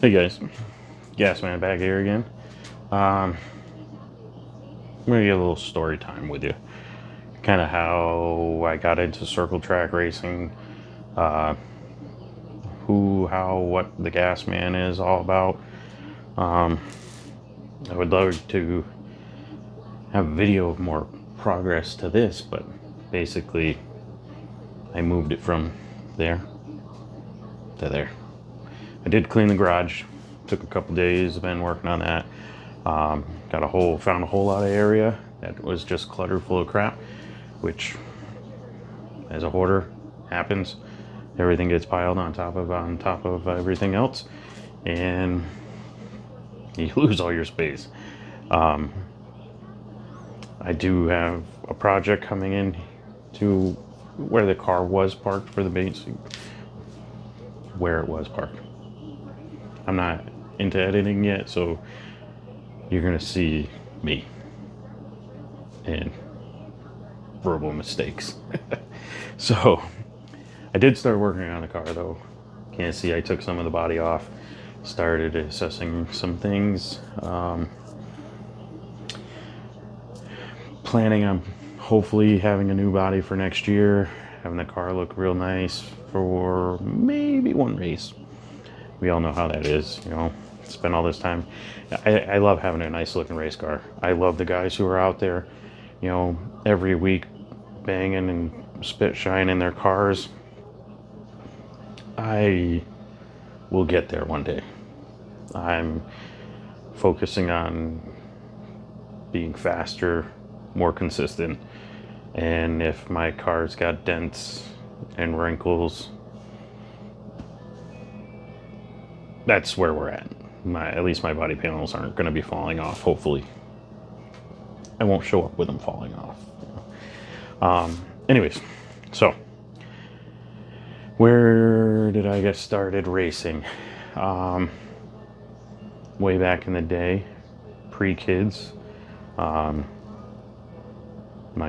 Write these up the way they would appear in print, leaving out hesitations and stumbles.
Hey guys, Gas Man back here again. I'm gonna get a little story time with you. Kind of how I got into circle track racing, uh, who, how, what the Gas Man is all about. Um, I would love to have a video of more progress to this, but basically, I moved it from there to there. I did clean the garage. Took a couple days. I've been working on that. Found a whole lot of area that was just cluttered full of crap, which, as a hoarder, happens. Everything gets piled on top of everything else, and you lose all your space. Um, I do have a project coming in to where the car was parked for the base, where it was parked. I'm not into editing yet, so you're gonna see me and verbal mistakes. So I did start working on the car though. Can't see I took some of the body off, started assessing some things. Planning on hopefully having a new body for next year, having the car look real nice for maybe one race. We all know how that is, you know. Spend all this time. I love having a nice looking race car. I love the guys who are out there, you know, every week banging and spit shining their cars. I will get there one day. I'm focusing on being faster, more consistent, and if my car's got dents and wrinkles, that's where we're at. At least my body panels aren't going to be falling off, hopefully. I won't show up with them falling off. Anyways, so where did I get started racing? Way back in the day, pre-kids. My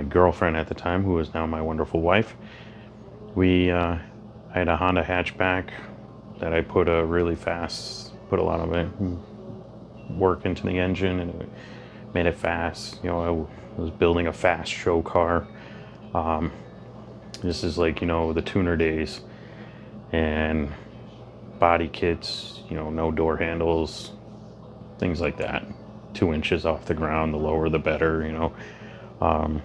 girlfriend at the time, who is now my wonderful wife, I had a Honda hatchback that I put a lot of work into the engine, and it made it fast. You know, I was building a fast show car. This is like, you know, the tuner days, and body kits, you know, no door handles, things like that. 2 inches off the ground, the lower the better, you know. Well,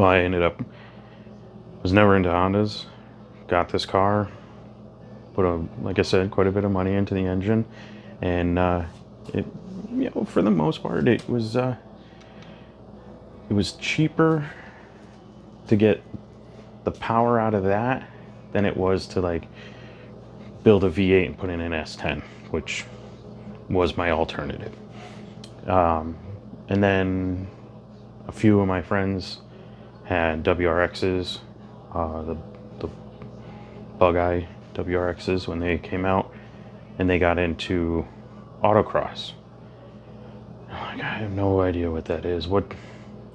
I was never into Hondas. Got this car, like I said, quite a bit of money into the engine, and it, you know, for the most part, it was cheaper to get the power out of that than it was to like build a V8 and put in an S10, which was my alternative. And then a few of my friends had WRXs, the bug-eye WRXs when they came out, and they got into autocross. Like, I have no idea what that is.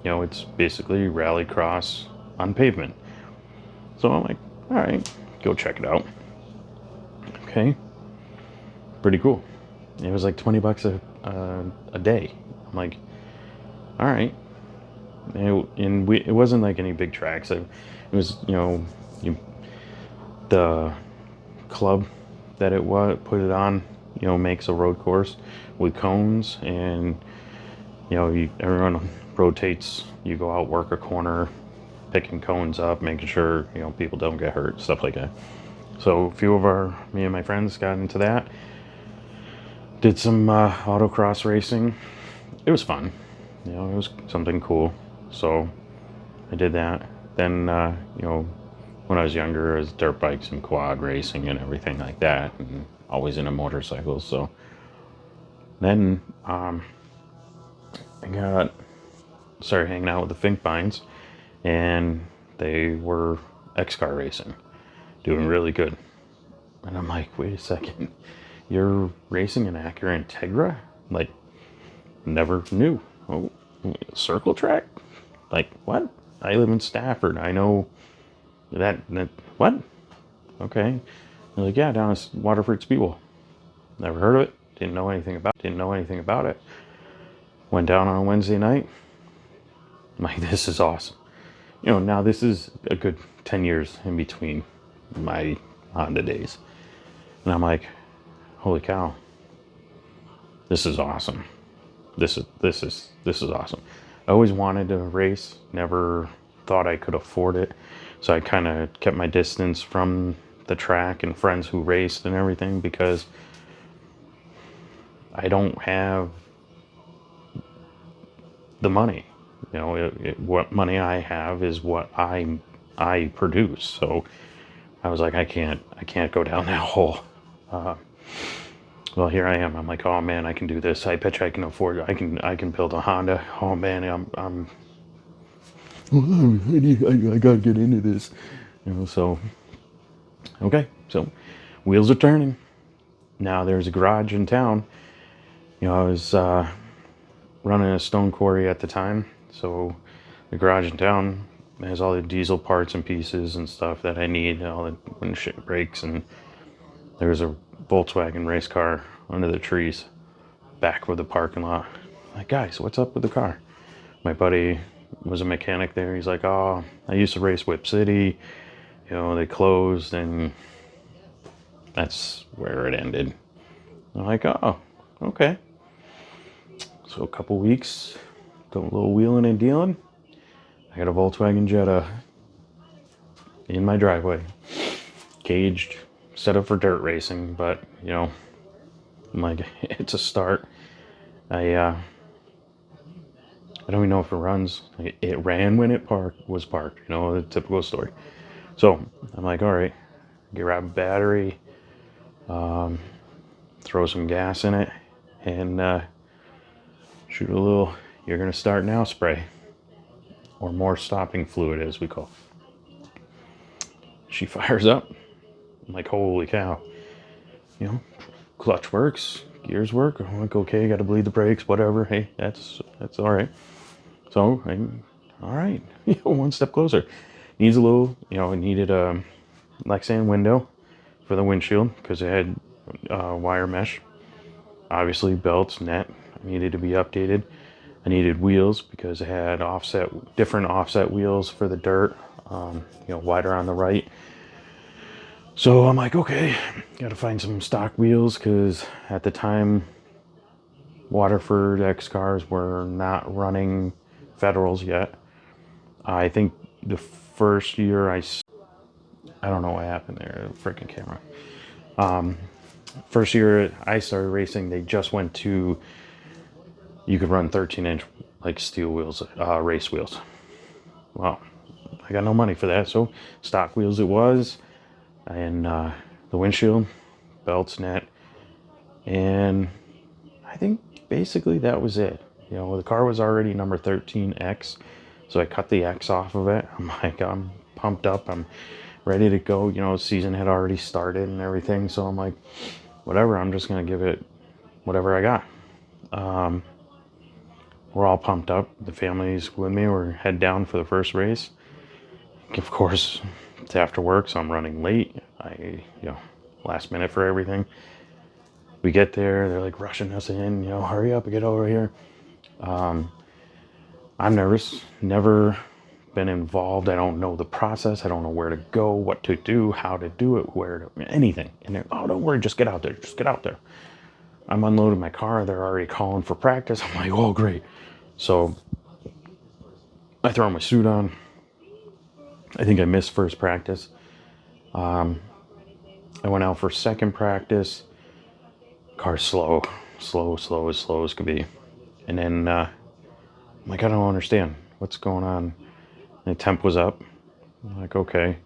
It's basically rallycross on pavement. So I'm like, all right, go check it out. Okay, pretty cool. It was like $20 a day. I'm like, all right. It wasn't like any big tracks. It was, you know, the club that it was put it on, you know, makes a road course with cones, and you know, everyone rotates. You go out, work a corner, picking cones up, making sure, you know, people don't get hurt, stuff like that. So a few of me and my friends got into that. Did some autocross racing. It was fun. You know, it was something cool. So I did that. Then, you know, when I was younger, it was dirt bikes and quad racing and everything like that, and always into motorcycles. So then I started hanging out with the Finkbines, and they were X-Car racing, doing really good. And I'm like, wait a second, you're racing an Acura Integra? Like, never knew. Oh, circle track? Like, what? I live in Stafford. I know that what? Okay. They're like, yeah, down at Waterford Speedwell. Never heard of it. Didn't know anything about it. Went down on a Wednesday night. I'm like, this is awesome. You know, now this is a good 10 years in between my Honda days. And I'm like, holy cow, this is awesome. This is awesome. I always wanted to race, never thought I could afford it. So I kind of kept my distance from the track and friends who raced and everything because I don't have the money. You know, what money I have is what I produce. So I was like, I can't go down that hole. Well, here I am. I'm like, oh man, I can do this. I bet you I can afford it. I can build a Honda. Oh man, I gotta get into this. You know, so okay, so wheels are turning. Now there's a garage in town. You know, I was running a stone quarry at the time, so the garage in town has all the diesel parts and pieces and stuff that I need, all the windshield brakes, and there's a Volkswagen race car under the trees back of the parking lot. I'm like, guys, what's up with the car? My buddy was a mechanic there. He's like, oh, I used to race Whip City. You know, they closed, and that's where it ended. I'm like, oh, okay. So a couple weeks, doing a little wheeling and dealing. I got a Volkswagen Jetta in my driveway, caged, set up for dirt racing, but you know, I'm like, it's a start. I don't even know if it runs. It ran when it was parked, you know, the typical story. So I'm like, all right, grab a battery, throw some gas in it, and shoot a little, you're gonna start now spray, or more stopping fluid as we call it. She fires up. I'm like, holy cow. You know, clutch works, gears work. I'm like, okay, gotta bleed the brakes, whatever. Hey, that's all right. So, all right, one step closer. Needs a little, you know, it needed a Lexan window for the windshield because it had wire mesh. Obviously, belts, net needed to be updated. I needed wheels because it had different offset wheels for the dirt, you know, wider on the right. So I'm like, okay, got to find some stock wheels because at the time, Waterford X cars were not running Federals yet. I think the first year I don't know what happened there, freaking camera. First year I started racing, they just went to, you could run 13-inch like steel wheels, race wheels. Well, I got no money for that, so stock wheels it was, and the windshield, belts, net, and I think basically that was it. You know, the car was already number 13X, so I cut the X off of it. I'm like, I'm pumped up, I'm ready to go. You know, season had already started and everything, so I'm like, whatever, I'm just gonna give it whatever I got. We're all pumped up. The family's with me. We're head down for the first race. Of course, it's after work, so I'm running late. You know, last minute for everything. We get there, they're like rushing us in, you know, hurry up and get over here. I'm nervous, never been involved. I don't know the process. I don't know where to go, what to do, how to do it, anything. And they're, oh, don't worry, just get out there, just get out there. I'm unloading my car, they're already calling for practice. I'm like, oh, great. So I throw my suit on. I think I missed first practice. I went out for second practice. Car's slow as could be. And then I'm like, I don't understand what's going on. And the temp was up. I'm like, okay.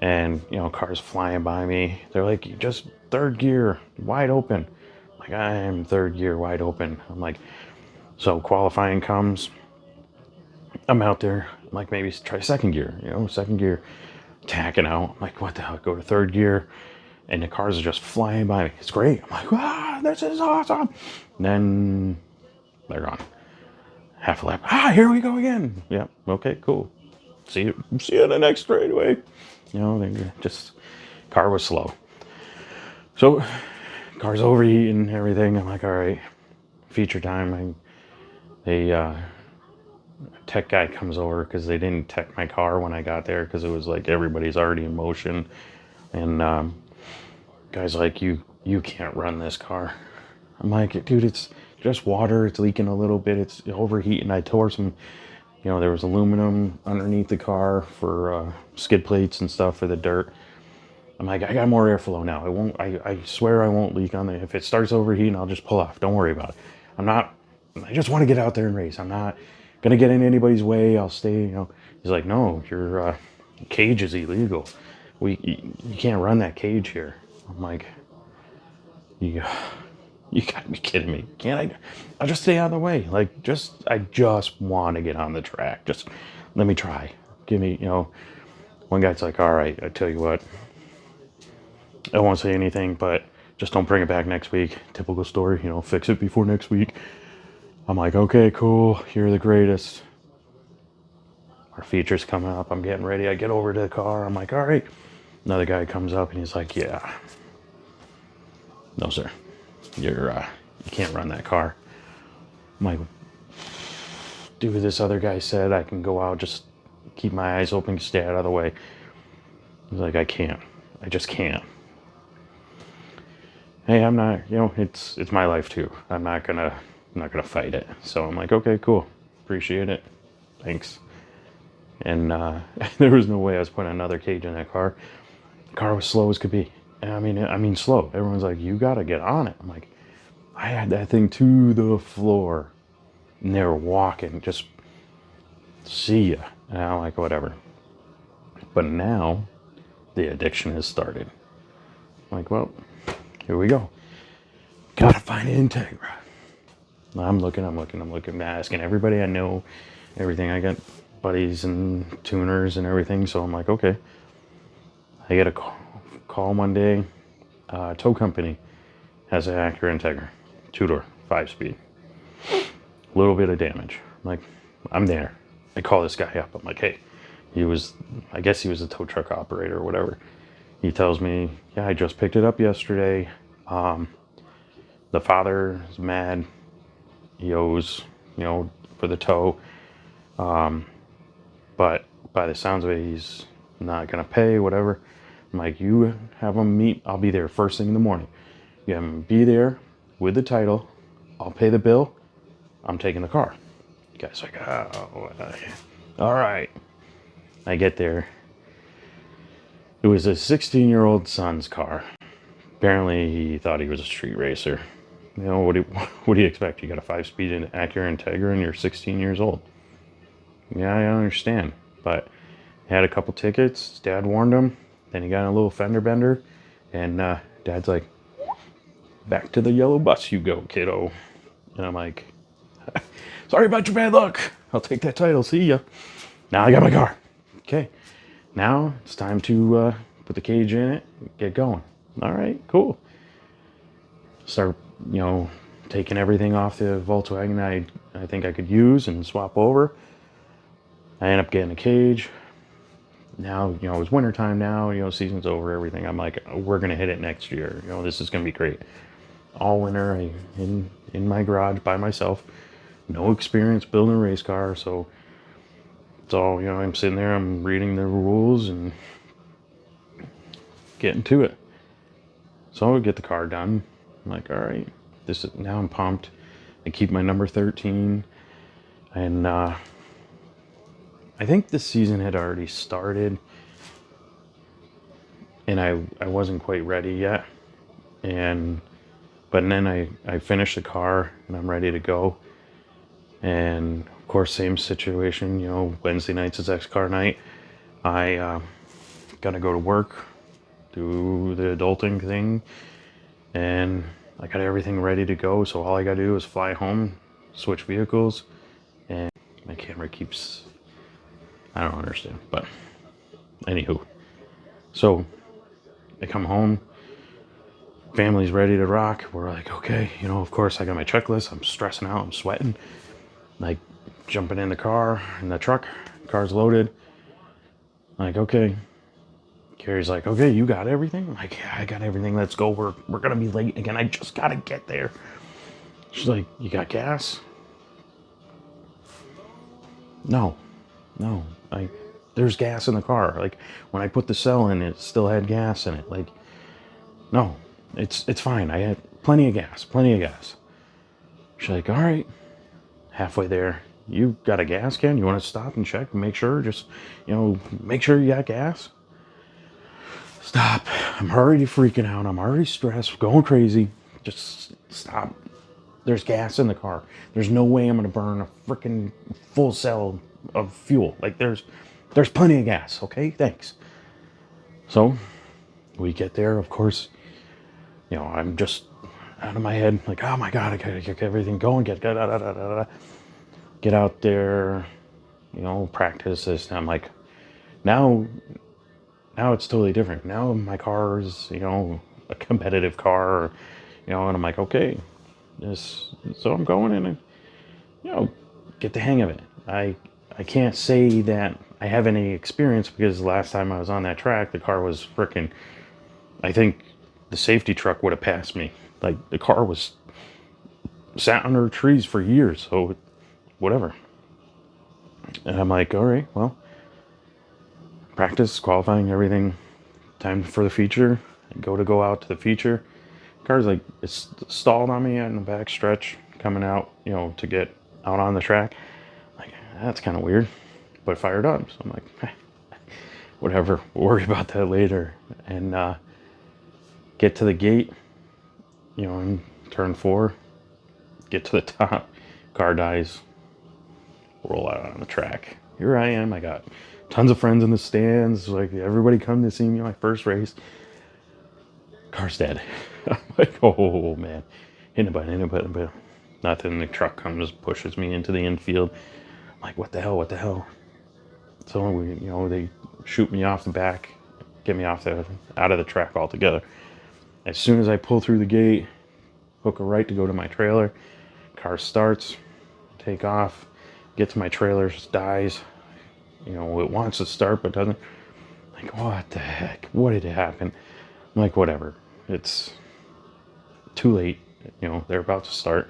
And you know, cars flying by me. They're like, just third gear, wide open. I'm like, I am third gear, wide open. I'm like, so qualifying comes. I'm out there. I'm like, maybe try second gear. You know, second gear, tacking out. I'm like, what the hell? Go to third gear. And the cars are just flying by me. It's great. I'm like, ah, this is awesome. And then they're gone. Half a lap. Ah, here we go again. Yeah, okay, cool. See you in the next straightaway. You know, they just, car was slow. So Car's overheating and everything. I'm like, all right, feature time. Tech guy comes over because they didn't tech my car when I got there because it was like everybody's already in motion. And guy's like, you can't run this car. I'm like, dude, it's just water. It's leaking a little bit. It's overheating. I tore some, there was aluminum underneath the car for skid plates and stuff for the dirt. I'm like, I got more airflow now. It won't. I swear I won't leak on it. If it starts overheating, I'll just pull off. Don't worry about it. I just want to get out there and race. I'm not gonna get in anybody's way. I'll stay. He's like, no, your cage is illegal. You can't run that cage here. I'm like, you gotta be kidding me. Can't I? I'll just stay out of the way. Like, I just want to get on the track. Just let me try. Give me, One guy's like, all right, I tell you what. I won't say anything, but just don't bring it back next week. Typical story, fix it before next week. I'm like, okay, cool. You're the greatest. Our feature's coming up. I'm getting ready. I get over to the car. I'm like, all right. Another guy comes up and he's like, yeah. No, sir. You can't run that car. I'm like, dude, this other guy said I can go out, just keep my eyes open, stay out of the way. He's like, I can't. I just can't. Hey, I'm not, it's my life too. I'm not gonna fight it. So I'm like, okay, cool. Appreciate it. Thanks. And there was no way I was putting another cage in that car. The car was slow as could be. And I mean slow. Everyone's like, you gotta get on it. I'm like, I had that thing to the floor. And they were walking, just see ya. And I'm like, whatever. But now the addiction has started. I'm like, well, here we go. Gotta find Integra. I'm looking, asking everybody I know, everything. I got buddies and tuners and everything. So I'm like, okay. I get a call one day. Tow company has an Acura Integra. 2-door, 5-speed. A little bit of damage. I'm like, I'm there. I call this guy up. I'm like, hey, I guess he was a tow truck operator or whatever. He tells me, yeah, I just picked it up yesterday. The father is mad. He owes, for the tow. But by the sounds of it, he's not going to pay, whatever. I'm like, you have him meet. I'll be there first thing in the morning. You have him be there with the title. I'll pay the bill. I'm taking the car. The guy's like, oh, all right. I get there. It was a 16-year-old son's car. Apparently, he thought he was a street racer. What do you expect? You got a 5-speed Acura Integra and you're 16 years old. Yeah, I understand. But he had a couple tickets. His dad warned him. Then he got in a little fender bender. And Dad's like, back to the yellow bus you go, kiddo. And I'm like, sorry about your bad luck. I'll take that title. See ya. Now I got my car. Okay. Now it's time to put the cage in it, get going. All right, cool. Start, taking everything off the Volkswagen I think I could use and swap over. I end up getting a cage. Now, it's wintertime now, season's over, everything. I'm like, we're going to hit it next year. This is going to be great. All winter in my garage by myself. No experience building a race car, so it's all, I'm sitting there, I'm reading the rules and getting to it. So I get the car done. I'm like, all right, now I'm pumped. I keep my number 13. And I think the season had already started. And I wasn't quite ready yet. But then I finished the car and I'm ready to go. And of course, same situation, Wednesday nights is X-Car night. I gotta go to work, do the adulting thing, and I got everything ready to go. So all I gotta do is fly home, switch vehicles, and my camera keeps, I don't understand, but anywho. So I come home, family's ready to rock. We're like, okay, of course I got my checklist. I'm stressing out, I'm sweating. Like jumping in the car, in the truck, car's loaded. Like, okay, Carrie's like, okay, you got everything? I'm like, yeah, I got everything. Let's go. We're gonna be late again. I just gotta get there. She's like, you got gas? No, no. There's gas in the car. Like when I put the cell in, it still had gas in it. Like, no, it's fine. I had plenty of gas, plenty of gas. She's like, all right. Halfway there, you got a gas can? You want to stop and check and make sure? Just, make sure you got gas. Stop. I'm already freaking out. I'm already stressed, going crazy. Just stop. There's gas in the car. There's no way I'm going to burn a freaking full cell of fuel. Like there's plenty of gas. Okay, thanks. So we get there. Of course, I'm just out of my head. Like, oh my God, I gotta get everything going. Get out there. Practice this. And I'm like, now it's totally different. Now my car is, a competitive car, and I'm like, okay, so I'm going in and, get the hang of it. I can't say that I have any experience because the last time I was on that track, the car was freaking, I think the safety truck would have passed me. Like the car was sat under trees for years, so whatever. And I'm like, all right, well, practice, qualifying, everything, time for the feature. I go out to the feature. Car's like, it's stalled on me in the back stretch coming out, to get out on the track. Like, that's kind of weird, but fired up. So I'm like, whatever, we'll worry about that later. And get to the gate, in turn 4, get to the top, car dies, roll out on the track. Here I am, I got tons of friends in the stands, like everybody come to see me my first race. Car's dead. I'm like, oh man, hit a button. Nothing. The truck comes, pushes me into the infield. I'm like, what the hell? So they shoot me off the back, get me out of the track altogether. As soon as I pull through the gate, hook a right to go to my trailer, car starts, take off, get to my trailer, just dies. It wants to start but doesn't. Like, what the heck? What did happen? I'm like, whatever. It's too late. They're about to start.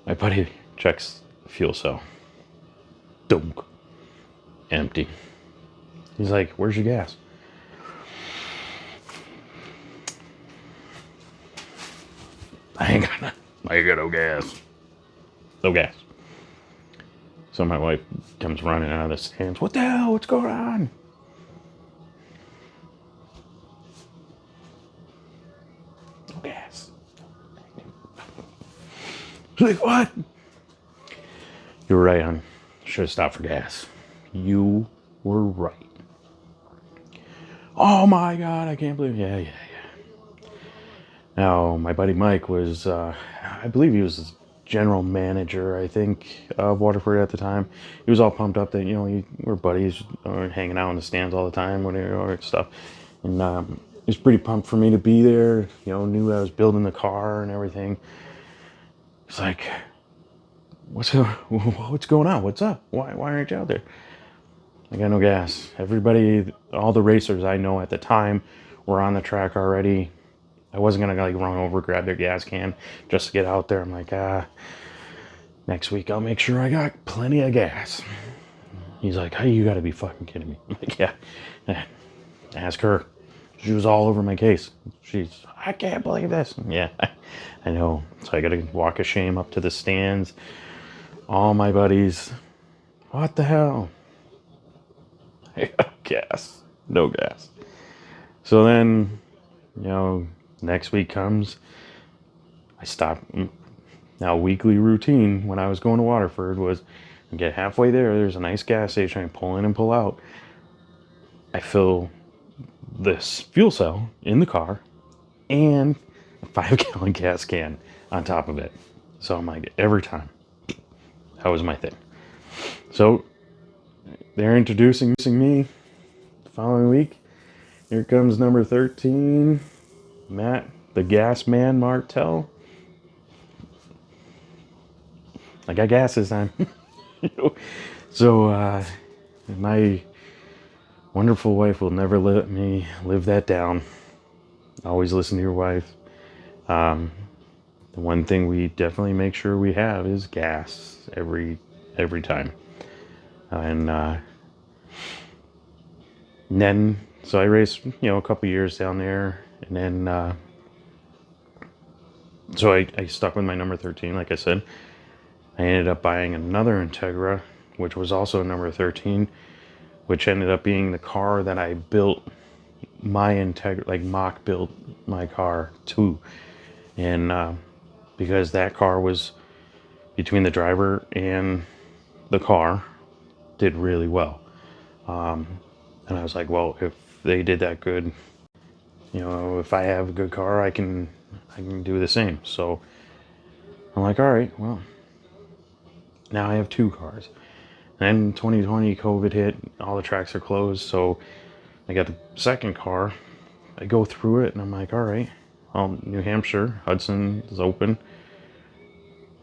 My buddy checks the fuel cell. Dunk. Empty. He's like, where's your gas? I ain't got no gas. No gas. So my wife comes running out of the stands. What the hell? What's going on? No gas. She's like, what? You were right, hon. Should have stopped for gas. You were right. Oh my God, I can't believe it. Yeah. Now, my buddy Mike was, I believe he was general manager, I think, of Waterford at the time. He was all pumped up that, we're buddies, hanging out in the stands all the time, whatever stuff. And he was pretty pumped for me to be there, knew I was building the car and everything. It's like, what's going on? What's up? Why aren't you out there? I got no gas. Everybody, all the racers I know at the time were on the track already. I wasn't going to run over, grab their gas can just to get out there. I'm like, next week I'll make sure I got plenty of gas. He's like, hey, you got to be fucking kidding me. I'm like, yeah. Ask her. She was all over my case. I can't believe this. Yeah, I know. So I got to walk of shame up to the stands. All my buddies, what the hell? I got gas. No gas. So then, next week comes. I stop. Now, weekly routine when I was going to Waterford was get halfway there's a nice gas station. I pull in and pull out. I fill this fuel cell in the car and a 5-gallon gas can on top of it. So I'm like, every time. That was my thing. So they're introducing me the following week. Here comes number 13, Matt, the gas man Martell. I got gas this time. So my wonderful wife will never let me live that down. Always listen to your wife. The one thing we definitely make sure we have is gas every time. And then, so I raced, a couple years down there, and then, so I stuck with my number 13, like I said. I ended up buying another Integra, which was also a number 13, which ended up being the car that I built my Integra, like mock built my car to. And because that car was between the driver and the car, did really well. And I was like, well, if they did that good, if I have a good car, I can do the same. So I'm like, all right, well, now I have two cars. Then 2020 COVID hit, all the tracks are closed, so I got the second car. I go through it and I'm like, all right, well, New Hampshire, Hudson is open.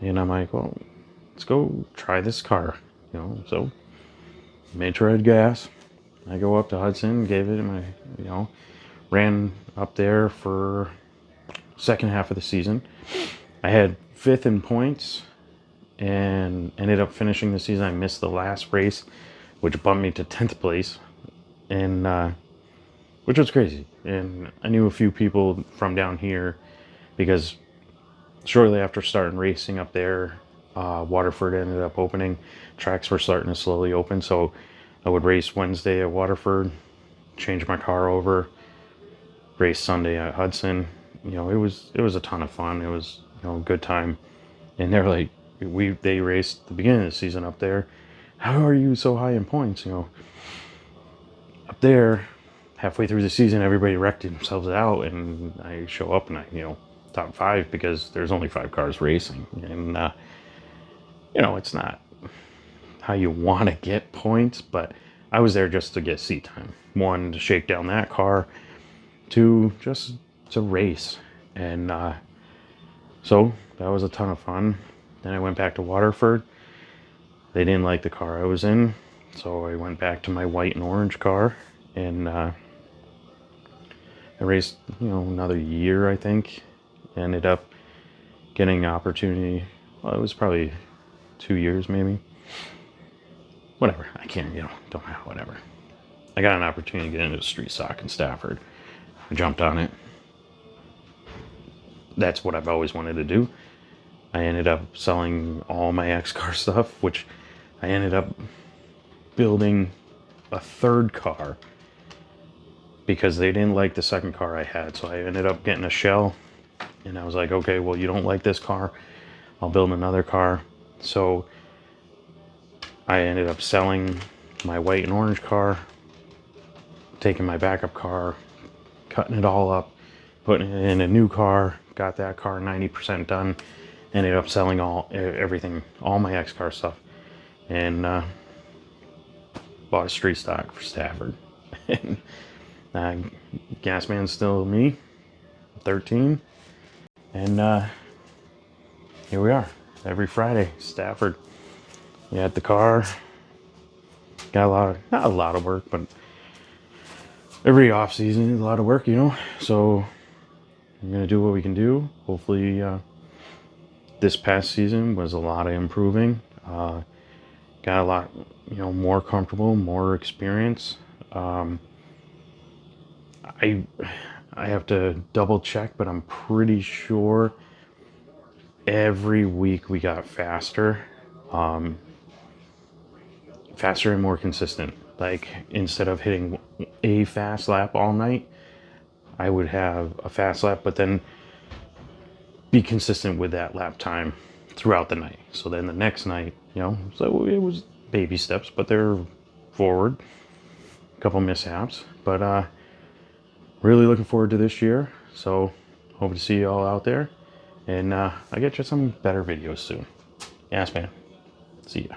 And I'm like, well, let's go try this car, so made sure I had gas. I go up to Hudson, gave it my, ran up there for second half of the season. I had 5th in points and ended up finishing the season. I missed the last race, which bumped me to 10th place, and which was crazy. And I knew a few people from down here because shortly after starting racing up there, Waterford ended up opening. Tracks were starting to slowly open, so I would race Wednesday at Waterford, change my car over, race Sunday at Hudson. It was a ton of fun. It was a good time. And they're like, they raced the beginning of the season up there. How are you so high in points? Up there, halfway through the season, everybody wrecked themselves out, and I show up and I top 5 because there's only 5 cars racing, and it's not how you want to get points, but I was there just to get seat time. 1, to shake down that car. 2, just to race. And so that was a ton of fun. Then I went back to Waterford. They didn't like the car I was in, so I went back to my white and orange car, and I raced another year, I think. Ended up getting an opportunity. Well, it was probably 2 years maybe. Whatever. I can't, don't know, whatever. I got an opportunity to get into street stock in Stafford. I jumped on it. That's what I've always wanted to do. I ended up selling all my X-Car stuff, which I ended up building a third car because they didn't like the second car I had. So I ended up getting a shell, and I was like, okay, well, you don't like this car, I'll build another car. So I ended up selling my white and orange car, taking my backup car, cutting it all up, putting it in a new car, got that car 90% done, ended up selling everything, all my X-Car stuff, and bought a street stock for Stafford. And gas man's still me, 13, and here we are, every Friday, Stafford. We had the car, got not a lot of work, but every off season is a lot of work, so I'm gonna do what we can do. Hopefully this past season was a lot of improving. Got a lot more comfortable, more experience. I have to double check, but I'm pretty sure every week we got faster, faster and more consistent. Like, instead of hitting a fast lap all night, I would have a fast lap, but then be consistent with that lap time throughout the night. So then the next night, so it was baby steps, but they're forward. A couple mishaps, but really looking forward to this year. So hope to see you all out there, and I'll get you some better videos soon. Yes, man. See ya.